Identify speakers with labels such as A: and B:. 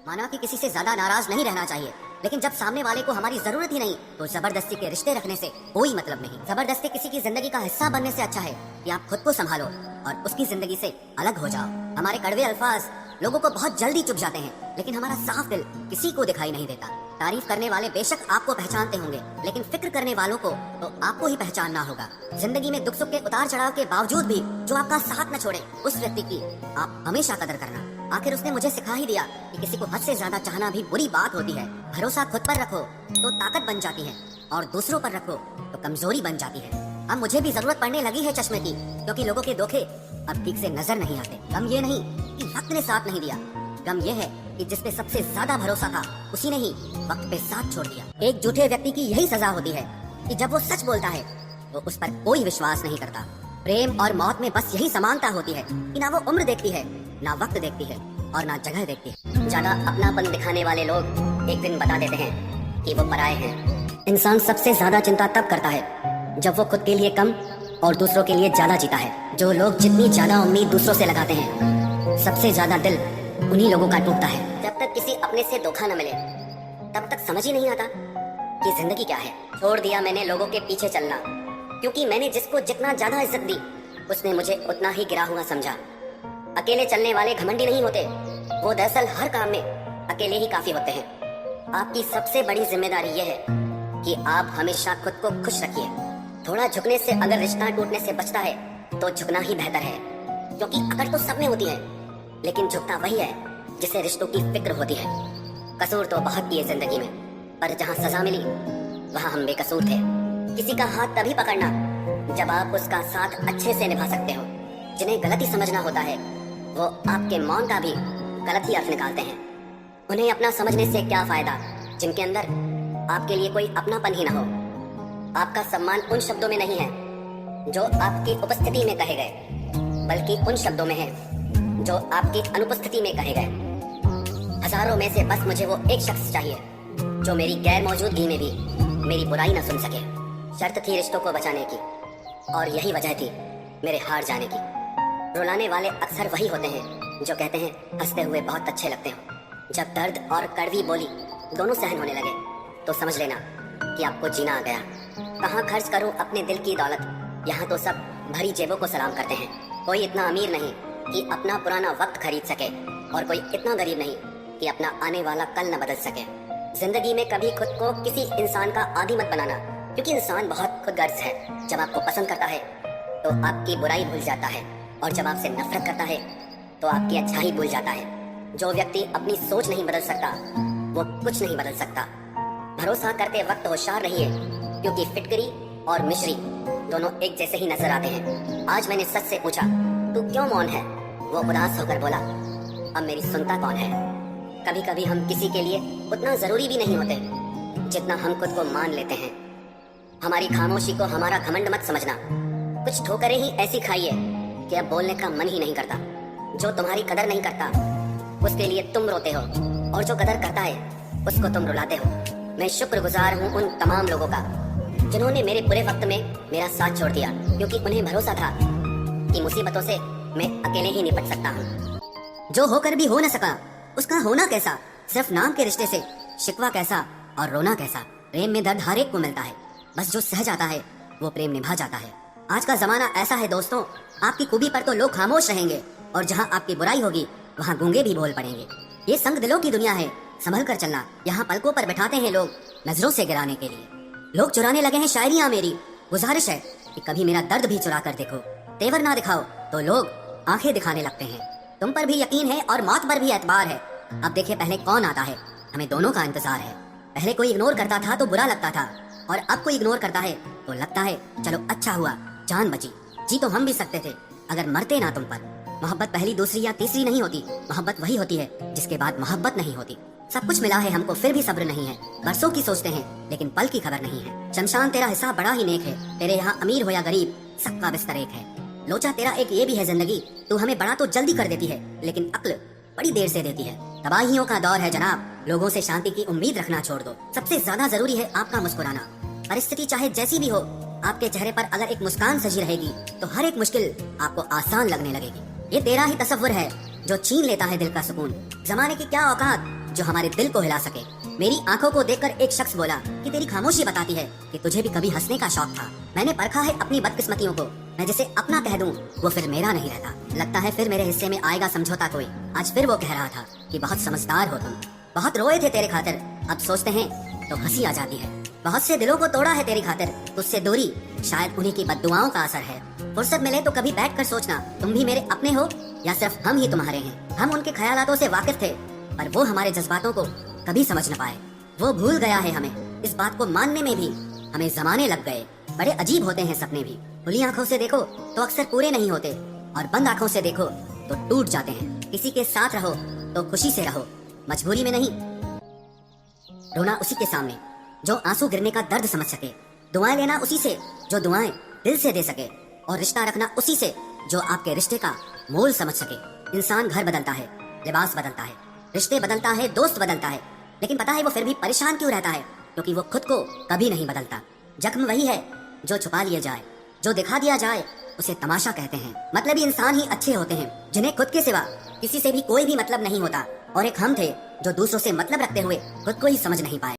A: माना कि किसी से ज्यादा नाराज नहीं रहना चाहिए, लेकिन जब सामने वाले को हमारी जरूरत ही नहीं तो जबरदस्ती के रिश्ते रखने से कोई मतलब नहीं। जबरदस्ती किसी की जिंदगी का हिस्सा बनने से अच्छा है कि आप खुद को संभालो और उसकी जिंदगी से अलग हो जाओ। हमारे कड़वे अल्फाज लोगों को बहुत जल्दी चुभ जाते हैं, लेकिन हमारा साफ दिल किसी को दिखाई नहीं देता। तारीफ करने वाले बेशक आपको पहचानते होंगे, लेकिन फिक्र करने वालों को तो आपको ही पहचानना होगा। जिंदगी में दुख सुख के उतार चढ़ाव के बावजूद भी जो आपका साथ न छोड़े, उस व्यक्ति की आप हमेशा कदर करना। आखिर उसने मुझे सिखा ही दिया कि किसी को हद से ज्यादा चाहना भी बुरी बात होती है। भरोसा खुद पर रखो तो ताकत बन जाती है, और दूसरों पर रखो तो कमजोरी बन जाती है। अब मुझे भी जरूरत पड़ने लगी है चश्मे की, क्योंकि लोगों के धोखे अब ठीक से नजर नहीं आते। गम ये नहीं कि वक्त ने साथ नहीं दिया, गम ये है कि जिस पे सबसे ज्यादा भरोसा था उसी ने ही वक्त पे साथ छोड़ दिया। एक झूठे व्यक्ति की यही सजा होती है कि जब वो सच बोलता है तो उस पर कोई विश्वास नहीं करता। प्रेम और मौत में बस यही समानता होती है कि ना वो उम्र देखती है, ना वक्त देखती है, और ना जगह देखती है। ज्यादा अपनापन दिखाने वाले लोग एक दिन बता देते हैं कि वो पराये हैं। इंसान सबसे ज्यादा चिंता तब करता है जब वो खुद के लिए कम और दूसरों के लिए ज्यादा जीता है। जो लोग जितनी ज्यादा उम्मीद दूसरों से लगाते हैं, सबसे ज्यादा दिल उन्हीं लोगों का टूटता है। जब तक किसी अपने से धोखा न मिले तब तक समझ ही नहीं आता कि जिंदगी क्या है। छोड़ दिया मैंने लोगों के पीछे चलना, क्योंकि मैंने जिसको जितना ज्यादा इज्जत दी उसने मुझे उतना ही गिरा हुआ समझा। अकेले चलने वाले घमंडी नहीं होते, वो दरअसल हर काम में अकेले ही काफी होते हैं। आपकी सबसे बड़ी जिम्मेदारी यह है कि आप हमेशा खुद को खुश रखिए। थोड़ा झुकने से अगर रिश्ता टूटने से बचता है तो झुकना ही बेहतर है, क्योंकि अकड़ तो सब में होती है, लेकिन झुकता वही है जिसे रिश्तों की फिक्र होती है। कसूर तो बहुत किए जिंदगी में, पर जहाँ सजा मिली वहाँ हम बेकसूर थे। किसी का हाथ तभी पकड़ना जब आप उसका साथ अच्छे से निभा सकते हो। जिन्हें गलती समझना होता है वो आपके मौन का भी गलत ही अर्थ निकालते हैं। उन्हें अपना समझने से क्या फायदा जिनके अंदर आपके लिए कोई अपनापन ही न हो। आपका सम्मान उन शब्दों में नहीं है जो आपकी उपस्थिति में कहे गए, बल्कि उन शब्दों में है जो आपकी अनुपस्थिति में कहे गए। हजारों में से बस मुझे वो एक शख्स चाहिए जो मेरी गैर मौजूदगी में भी मेरी बुराई न सुन सके। शर्त थी रिश्तों को बचाने की, और यही वजह थी मेरे हार जाने की। रुलाने वाले अक्सर वही होते हैं जो कहते हैं हंसते हुए बहुत अच्छे लगते हो। जब दर्द और कड़वी बोली दोनों सहन होने लगे तो समझ लेना कि आपको जीना आ गया। कहाँ खर्च करूं अपने दिल की दौलत, यहाँ तो सब भरी जेबों को सलाम करते हैं। कोई इतना अमीर नहीं कि अपना पुराना वक्त खरीद सके, और कोई इतना गरीब नहीं कि अपना आने वाला कल न बदल सके। जिंदगी में कभी खुद को किसी इंसान का आदी मत बनाना, क्योंकि इंसान बहुत खुदगर्ज है। जब आपको पसंद करता है तो आपकी बुराई भूल जाता है, और जब आपसे नफरत करता है तो आपकी अच्छाई भूल जाता है। जो व्यक्ति अपनी सोच नहीं बदल सकता वो कुछ नहीं बदल सकता। भरोसा करते वक्त होशियार रहिए, क्योंकि फिटकरी और मिश्री दोनों एक जैसे ही नजर आते हैं। आज मैंने सच से पूछा तू क्यों मौन है? वो उदास होकर बोला अब मेरी सुनता कौन है? कभी कभी हम किसी के लिए उतना जरूरी भी नहीं होते जितना हम खुद को मान लेते हैं। हमारी खामोशी को हमारा घमंड मत समझना। कुछ ठोकरें ही ऐसी खाइए कि अब बोलने का मन ही नहीं करता। जो तुम्हारी कदर नहीं करता उसके लिए तुम रोते हो, और जो कदर करता है उसको तुम रुलाते हो। मैं शुक्रगुजार हूँ उन तमाम लोगों का जिन्होंने मेरे बुरे वक्त में मेरा साथ छोड़ दिया, क्योंकि उन्हें भरोसा था कि मुसीबतों से मैं अकेले ही निपट सकता हूँ। जो होकर भी हो न सका उसका होना कैसा, सिर्फ नाम के रिश्ते से शिकवा कैसा और रोना कैसा। प्रेम में दर्द हर एक को मिलता है, बस जो सह जाता है वो प्रेम निभा जाता है। आज का जमाना ऐसा है दोस्तों, आपकी खूबी पर तो लोग खामोश रहेंगे, और जहाँ आपकी बुराई होगी वहाँ गूंगे भी बोल पड़ेंगे। ये संग दिलों की दुनिया है, संभल कर चलना। यहाँ पलकों पर बैठाते हैं लोग नजरों से गिराने के लिए। लोग चुराने लगे हैं शायरियाँ मेरी। गुजारिश है कि कभी मेरा दर्द भी चुरा कर देखो। तेवर ना दिखाओ तो लोग आंखें दिखाने लगते हैं। तुम पर भी यकीन है और मौत पर भी एतबार है। अब देखिए पहले कौन आता है, हमें दोनों का इंतजार है। पहले कोई इग्नोर करता था तो बुरा लगता था, और अब कोई इग्नोर करता है तो लगता है चलो अच्छा हुआ जान बची। जी तो हम भी सकते थे अगर मरते ना तुम पर। मोहब्बत पहली दूसरी या तीसरी नहीं होती, मोहब्बत वही होती है जिसके बाद मोहब्बत नहीं होती। सब कुछ मिला है हमको फिर भी सब्र नहीं है। बरसों की सोचते हैं लेकिन पल की खबर नहीं है। शमशान तेरा हिस्सा बड़ा ही नेक है, तेरे यहाँ अमीर हो या गरीब सबका बिस्तर एक है। लोचा तेरा एक ये भी है जिंदगी, तू हमें बड़ा तो जल्दी कर देती है लेकिन अक्ल बड़ी देर से देती है। तबाहियों का दौर है जनाब, लोगों से शांति की उम्मीद रखना छोड़ दो। सबसे ज्यादा जरूरी है आपका मुस्कुराना। परिस्थिति चाहे जैसी भी हो, आपके चेहरे पर अगर एक मुस्कान सजी रहेगी तो हर एक मुश्किल आपको आसान लगने लगेगी। ये तेरा ही तसव्वुर है जो छीन लेता है दिल का सुकून। जमाने की क्या औकात जो हमारे दिल को हिला सके। मेरी आंखों को देखकर एक शख्स बोला कि तेरी खामोशी बताती है कि तुझे भी कभी हंसने का शौक था। मैंने परखा है अपनी बदकिस्मतियों को, मैं जिसे अपना कह दूं वो फिर मेरा नहीं रहता। लगता है फिर मेरे हिस्से में आएगा समझौता कोई। आज फिर वो कह रहा था कि बहुत समझदार हो तुम, बहुत रोए थे तेरे खातिर, अब सोचते हैं तो हंसी आ जाती है। बहुत से दिलों को तोड़ा है तेरी खातिर, तुझसे दूरी शायद उन्हीं की बद्दुआओं का असर है। फुर्सत मिले तो कभी बैठ कर सोचना, तुम भी मेरे अपने हो या सिर्फ हम ही तुम्हारे हैं। हम उनके ख्यालातों से वाकिफ थे, पर वो हमारे जज्बातों को कभी समझ न पाए। वो भूल गया है हमें, इस बात को मानने में भी हमें जमाने लग गए। बड़े अजीब होते हैं सपने भी, खुली आंखों से देखो तो अक्सर पूरे नहीं होते, और बंद आंखों से देखो तो टूट जाते हैं। किसी के साथ रहो तो खुशी से रहो, मजबूरी में नहीं। रोना उसी के सामने जो आंसू गिरने का दर्द समझ सके, दुआएं लेना उसी से जो दुआएं दिल से दे सके, और रिश्ता रखना उसी से जो आपके रिश्ते का मोल समझ सके। इंसान घर बदलता है, लिबास बदलता है, रिश्ते बदलता है, दोस्त बदलता है, लेकिन पता है वो फिर भी परेशान क्यों रहता है? क्योंकि वो खुद को कभी नहीं बदलता। जख्म वही है जो छुपा लिए जाए, जो दिखा दिया जाए उसे तमाशा कहते हैं। मतलबी इंसान ही अच्छे होते हैं, जिन्हें खुद के सिवा किसी से भी कोई भी मतलब नहीं होता। और एक हम थे जो दूसरों से मतलब रखते हुए खुद को ही समझ नहीं पाए।